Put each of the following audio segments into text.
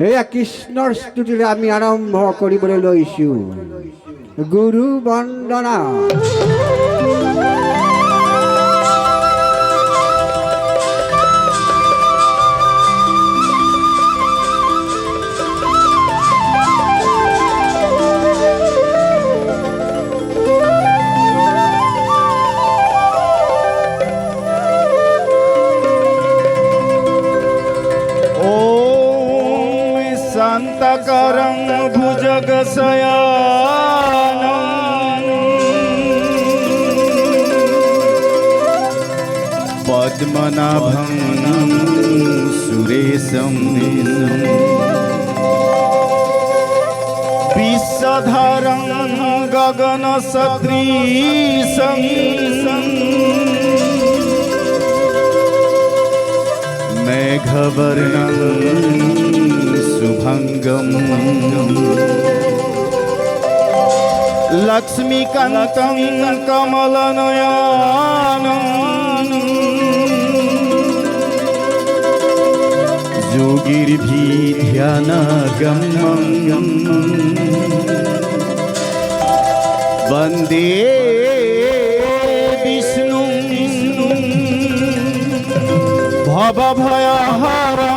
এয়া কৃষ্ণৰ স্তুতিৰে আমি আৰম্ভ কৰিবলৈ লৈছো গুৰু বন্দনা। शान्तकरं भुजगशयानं पद्मनाभं सुरेशं विश्वधरं गगनसदृशं मेघवर्णं शुभंगम लक्ष्मीकान्तं कमलनयनं योगिर्भिध्यानगम्यं वन्दे विष्णुं भवभयहरं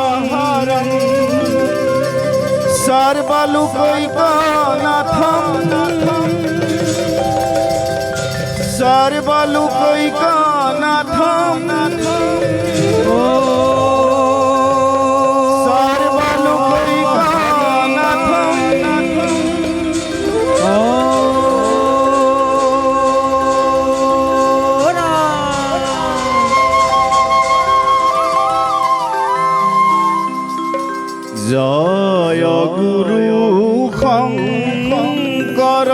सर्वलोकैकनाथं सर्वलोकैकनाथं जय गुरु शंकर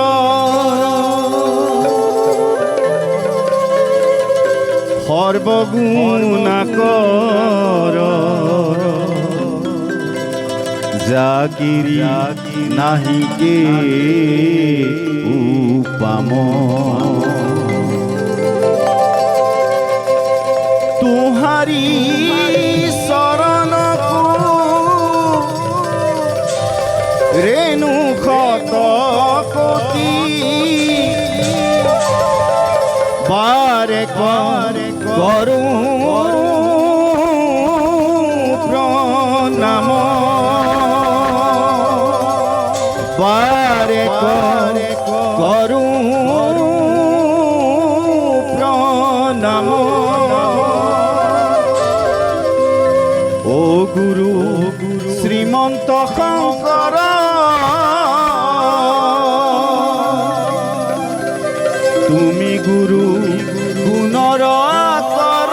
सर्वगुणाकर जाकिरी नाही के उपम तुम्हारी शरण रेणु खत कोटि बारे करू प्रणाम बारे करू प्रणाम ओ गुरु श्रीमंत शंकर तुमी गुरु गुणर आकर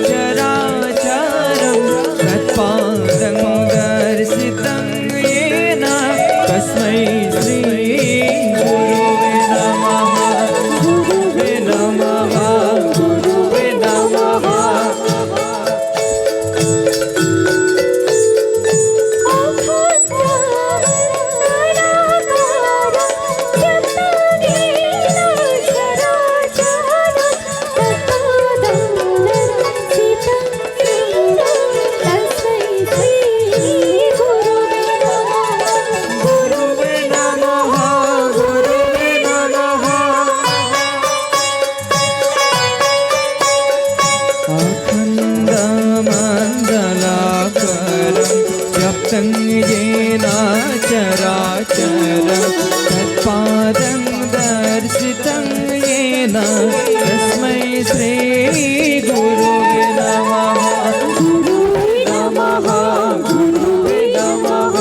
चराचरं तत्पादं दर्शितं येन तस्मै श्री गुरुवे नमः गुरुवे नमः गुरुवे नमः व्याप्तं येन चराचरं तत्पादं दर्शितं येन तस्मै श्री गुरुवे नमः गुरुवे नमः गुरुवे नमः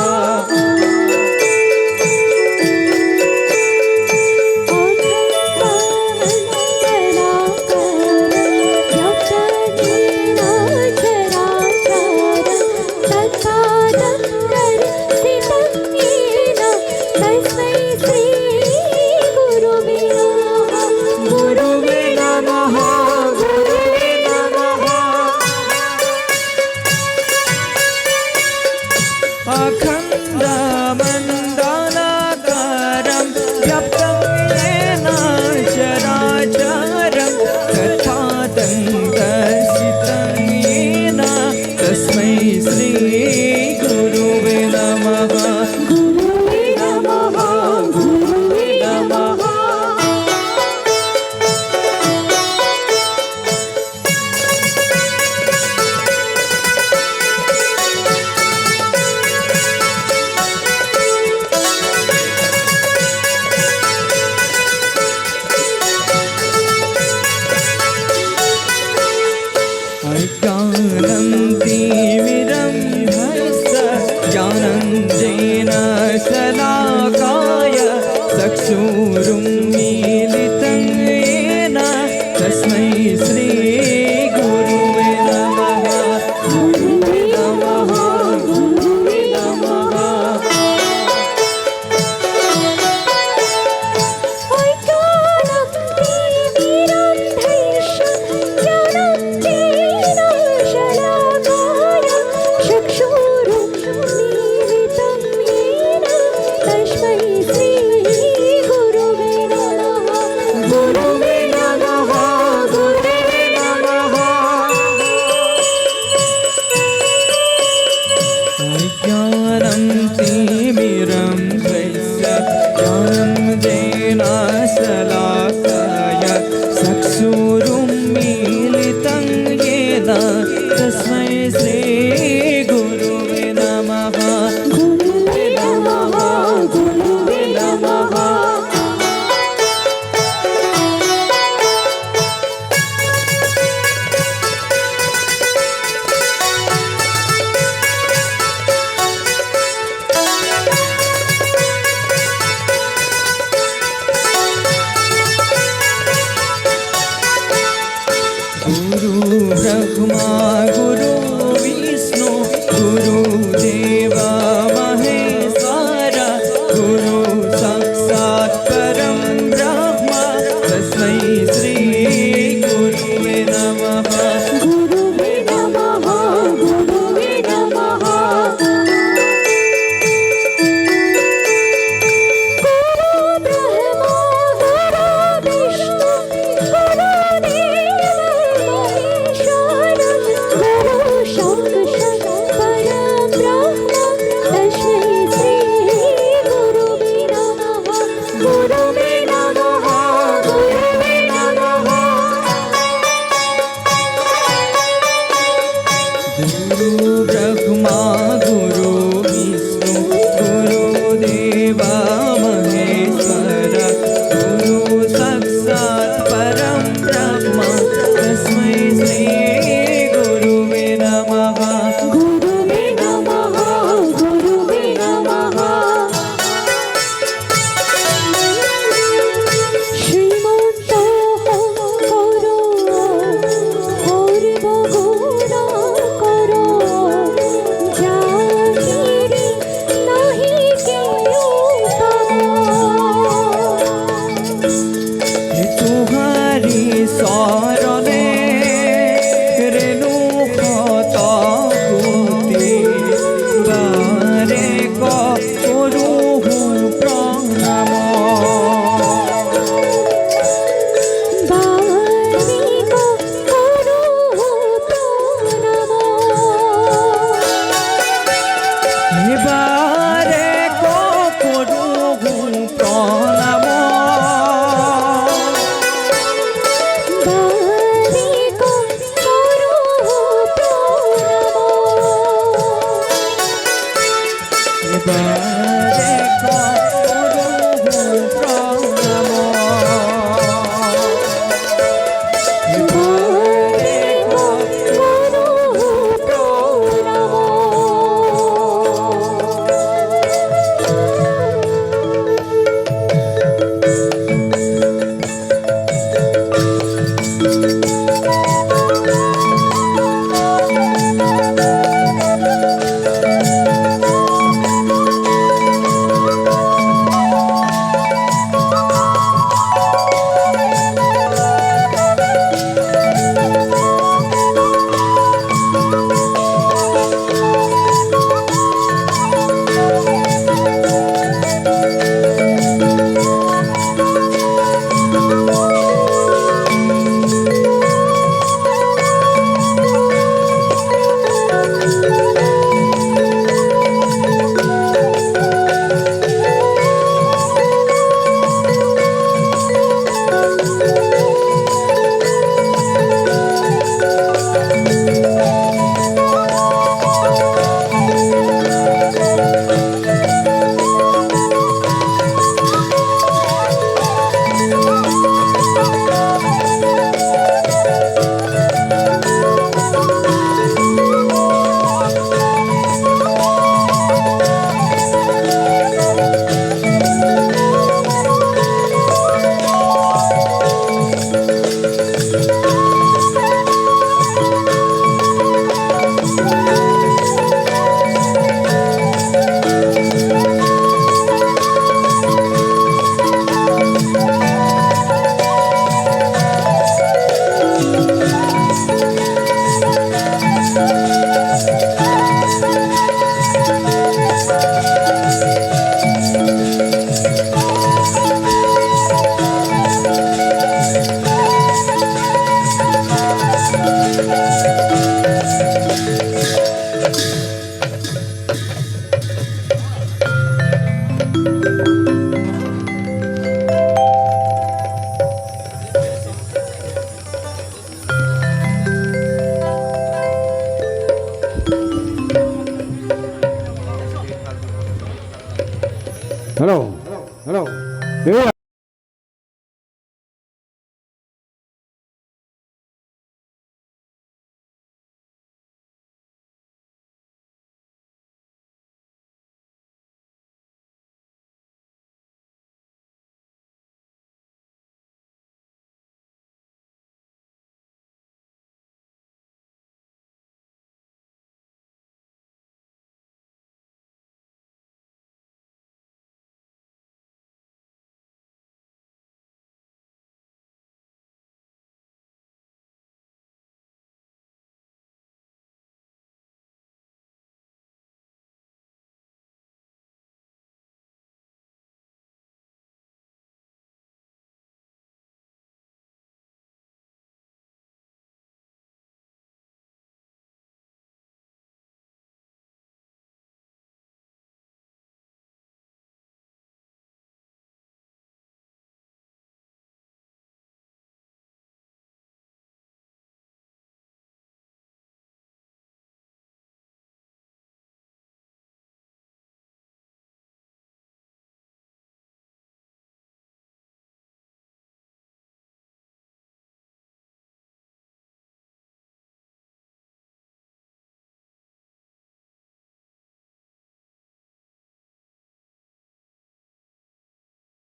अखण्डमण्डलाकारं व्याप्तं येन चराचरं तत्पादं दर्शितं येन तस्मै श्री गुरुवे नमः गुरुवे नमः गुरुवे नमः ज्ञानं तिमिरं हस्त ज्ञानञ्जनेन शलाकाय चक्षुरुन्मीलितं येन तस्मै श्री गुरुवे नमः गुरुवे नमः गुरुवे नमः ज्ञानं तिमिरं ह्यस्य ज्ञानञ्जनेन शलाकाय चक्षुरुन्मीलितं येन तस्मै श्री गुरुवे नमः गुरुवे नमः गुरुवे नमः गुरु ब्रह्मा गुरु विष्णु गुरुदेव महेश्वर गुरु साक्षात् परं ब्रह्म तस्मै श्री गुरुवे नमः गुरुवे नमः गुरुवे नमः गुरु ब्रह्मा गुरु विष्णु गुरुदेव महेश्वर गुरु साक्षात् परं ब्रह्म तस्मै श्री गुरुवे नमः गुरुवे नमः गुरुवे नमः श्रीमन्तो गुरु हेलो हेलो देवा